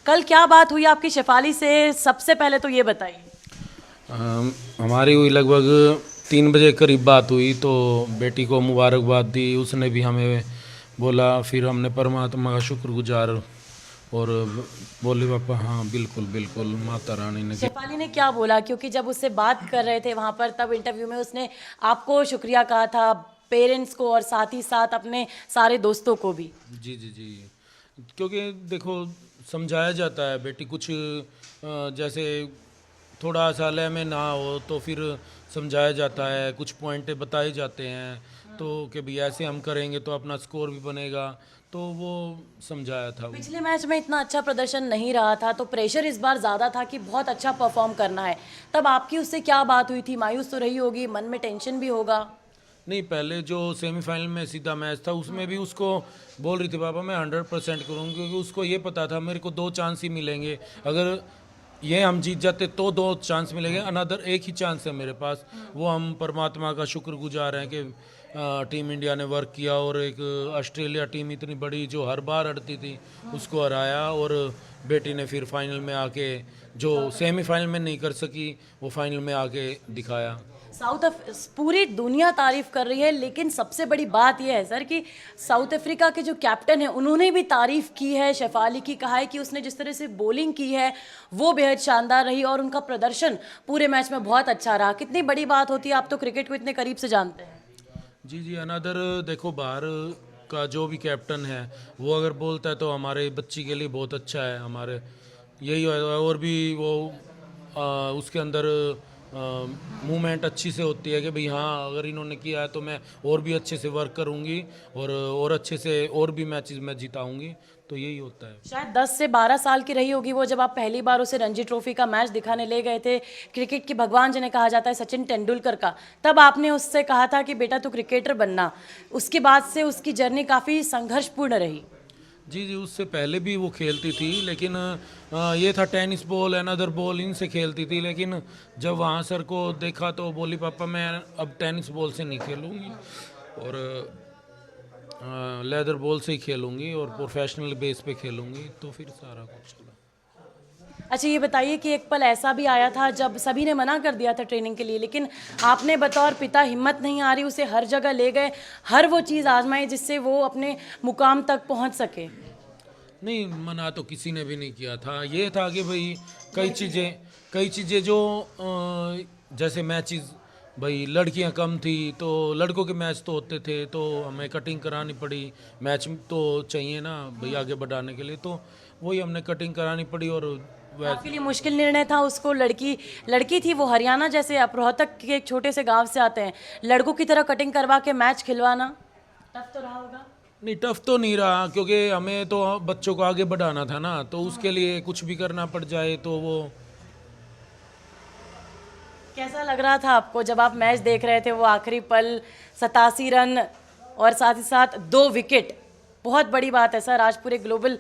कल क्या बात हुई आपकी शेफाली से, सबसे पहले तो ये बताइए। हमारी हुई लगभग 3 बजे करीब बात हुई, तो बेटी को मुबारकबाद दी, उसने भी हमें बोला, फिर हमने परमात्मा का शुक्रगुजार और बोले पापा हाँ बिल्कुल बिल्कुल माता रानी ने शेफाली ने क्या बोला, क्योंकि जब उससे बात कर रहे थे वहाँ पर तब इंटरव्यू में उसने आपको शुक्रिया कहा था, पेरेंट्स को और साथ ही साथ अपने सारे दोस्तों को भी। जी जी जी, क्योंकि देखो समझाया जाता है बेटी कुछ जैसे थोड़ा सा लय में ना हो तो फिर समझाया जाता है, कुछ पॉइंट बताए जाते हैं तो कि भाई ऐसे हम करेंगे तो अपना स्कोर भी बनेगा, तो वो समझाया था। पिछले मैच में इतना अच्छा प्रदर्शन नहीं रहा था तो प्रेशर इस बार ज़्यादा था कि बहुत अच्छा परफॉर्म करना है, तब आपकी उससे क्या बात हुई थी? मायूस तो रही होगी, मन में टेंशन भी होगा। नहीं, पहले जो सेमीफाइनल में सीधा मैच था उसमें भी उसको बोल रही थी पापा मैं 100% करूँगी, क्योंकि उसको ये पता था मेरे को 2 चांस ही मिलेंगे, अगर ये हम जीत जाते तो 2 चांस मिलेंगे, अनदर एक ही चांस है मेरे पास। वो हम परमात्मा का शुक्रगुजार हैं कि टीम इंडिया ने वर्क किया और एक ऑस्ट्रेलिया टीम इतनी बड़ी जो हर बार अड़ती थी उसको हराया, और बेटी ने फिर फाइनल में आके जो सेमीफाइनल में नहीं कर सकी वो फाइनल में आके दिखाया। पूरी दुनिया तारीफ कर रही है, लेकिन सबसे बड़ी बात यह है सर कि साउथ अफ्रीका के जो कैप्टन है उन्होंने भी तारीफ की है शेफाली की, कहा है कि उसने जिस तरह से बॉलिंग की है वो बेहद शानदार रही और उनका प्रदर्शन पूरे मैच में बहुत अच्छा रहा। कितनी बड़ी बात होती है, आप तो क्रिकेट को इतने करीब से जानते हैं। जी जी, अनदर देखो बाहर का जो भी कैप्टन है वो अगर बोलता है तो हमारे बच्ची के लिए बहुत अच्छा है, हमारे यही है, और भी वो उसके अंदर मूवमेंट अच्छी से होती है कि भाई हाँ अगर इन्होंने किया है तो मैं और भी अच्छे से वर्क करूँगी और अच्छे से और भी मैचेस मैं जिताऊँगी, तो यही होता है। शायद 10 से 12 साल की रही होगी वो जब आप पहली बार उसे रणजी ट्रॉफी का मैच दिखाने ले गए थे। क्रिकेट के भगवान जिन्हें कहा जाता है सचिन तेंदुलकर का, तब आपने उससे कहा था कि बेटा तू क्रिकेटर बनना। उसके बाद से उसकी जर्नी काफ़ी संघर्षपूर्ण रही। जी जी, उससे पहले भी वो खेलती थी, लेकिन ये था टेनिस बॉल अनदर बॉल इनसे खेलती थी, लेकिन जब वहाँ सर को देखा तो बोली पापा मैं अब टेनिस बॉल से नहीं खेलूँगी और लेदर बॉल से ही खेलूँगी और प्रोफेशनल बेस पे खेलूँगी, तो फिर सारा कुछ चला। अच्छा ये बताइए कि एक पल ऐसा भी आया था जब सभी ने मना कर दिया था ट्रेनिंग के लिए, लेकिन आपने बतौर पिता हिम्मत नहीं आ रही उसे हर जगह ले गए, हर वो चीज़ आजमाई जिससे वो अपने मुकाम तक पहुंच सके। नहीं, मना तो किसी ने भी नहीं किया था, ये था कि भाई कई चीज़ें जो जैसे मैचेस भाई लड़कियां कम थी तो लड़कों के मैच तो होते थे तो हमें कटिंग करानी पड़ी, मैच तो चाहिए ना भाई आगे बढ़ाने के लिए, तो वही हमने कटिंग करानी पड़ी। और आपके लिए मुश्किल निर्णय था उसको, लड़की थी वो, हरियाणा जैसे आप रोहतक के एक छोटे से गांव से आते हैं, लड़कों की तरह कटिंग करवा के मैच खिलवाना टफ तो रहा होगा। नहीं, टफ तो नहीं रहा क्योंकि हमें तो बच्चों को आगे बढ़ाना था ना, तो उसके लिए कुछ भी करना पड़ जाए तो वो। कैसा लग रहा था आपको जब आप मैच देख रहे थे, वो आखिरी पल 87 रन और साथ ही साथ 2 विकेट, बहुत बड़ी बात है सर, आज पूरे ग्लोबल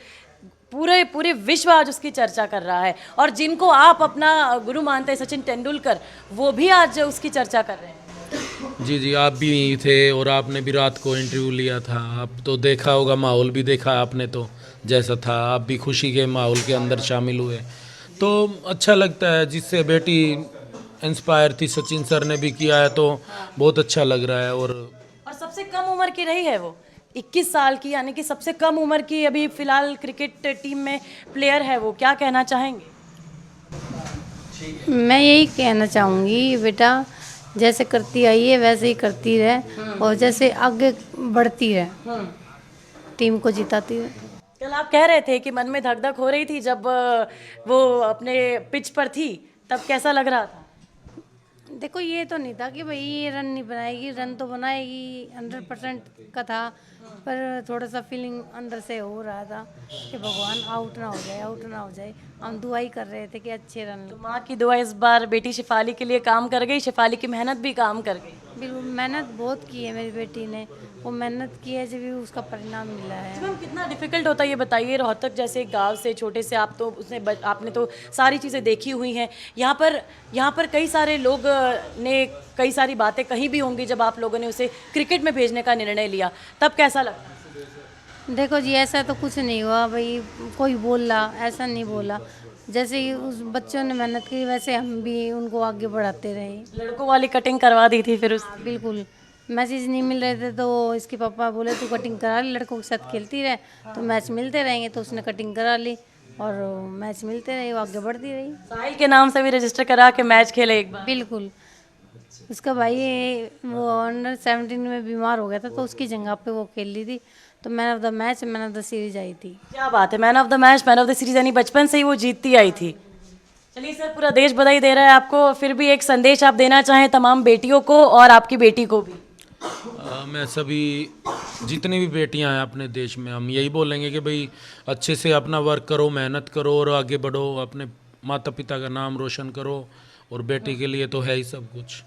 पूरे विश्व आज उसकी चर्चा कर रहा है, और जिनको आप अपना गुरु मानते हैं सचिन तेंदुलकर, वो भी आज उसकी चर्चा कर रहे हैं। जी जी, आप भी थे और आपने भी रात को इंटरव्यू लिया था, आप तो देखा होगा, माहौल भी देखा आपने, तो जैसा था आप भी खुशी के माहौल के अंदर शामिल हुए, तो अच्छा लगता है। जिससे बेटी इंस्पायर थी, सचिन सर ने भी किया है, तो बहुत अच्छा लग रहा है। और सबसे कम उम्र की रही है वो, 21 साल की, यानी कि सबसे कम उम्र की अभी फिलहाल क्रिकेट टीम में प्लेयर है वो। क्या कहना चाहेंगे? मैं यही कहना चाहूँगी बेटा जैसे करती आई है वैसे ही करती रहे और जैसे आगे बढ़ती रहे, टीम को जिताती रहे। कल आप कह रहे थे कि मन में धक धक हो रही थी जब वो अपने पिच पर थी, तब कैसा लग रहा था? देखो ये तो नहीं था कि भाई ये रन नहीं बनाएगी, रन तो बनाएगी, 100% का था, पर थोड़ा सा फीलिंग अंदर से हो रहा था कि भगवान आउट ना हो जाए, आउट ना हो जाए। हम दुआ ही कर रहे थे कि अच्छे रन लो। तो माँ की दुआ इस बार बेटी शेफाली के लिए काम कर गई, शेफाली की मेहनत भी काम कर गई। बिल्कुल, मेहनत बहुत की है मेरी बेटी ने, वो मेहनत की है जब भी उसका परिणाम मिला है। मैम कितना डिफिकल्ट होता है ये बताइए, रोहतक जैसे गांव से छोटे से आप तो आपने तो सारी चीज़ें देखी हुई हैं, यहाँ पर कई सारे लोग ने कई सारी बातें कही भी होंगी जब आप लोगों ने उसे क्रिकेट में भेजने का निर्णय लिया, तब कैसा लगा? देखो जी, ऐसा तो कुछ नहीं हुआ भाई, कोई बोला ऐसा नहीं बोला। जैसे ही उस बच्चों ने मेहनत की वैसे हम भी उनको आगे बढ़ाते रहे। लड़कों वाली कटिंग करवा दी थी फिर उस बिल्कुल, मैचेस नहीं मिल रहे थे तो इसके पापा बोले तू कटिंग करा ले, लड़कों के साथ खेलती रहे तो मैच मिलते रहेंगे। तो उसने कटिंग करा ली और मैच मिलते रहे, वो आगे बढ़ती रही। साहिल के नाम से भी रजिस्टर करा के मैच खेले एक बार। बिल्कुल, उसका भाई वो अंडर 17 में बीमार हो गया था तो उसकी जगह पे वो खेल ली थी। तो man of the match, man of the series आई थी। क्या बात है, man of the match, man of the series, यानी बचपन से ही वो जीतती आई थी। चलिए सर, पूरा देश बधाई दे रहा है आपको, फिर भी एक संदेश आप देना चाहें तमाम बेटियों को और आपकी बेटी को भी। मैं सभी जितनी भी बेटियां हैं अपने देश में, हम यही बोलेंगे कि भाई अच्छे से अपना वर्क करो, मेहनत करो और आगे बढ़ो, अपने माता पिता का नाम रोशन करो, और बेटी के लिए तो है ही सब कुछ।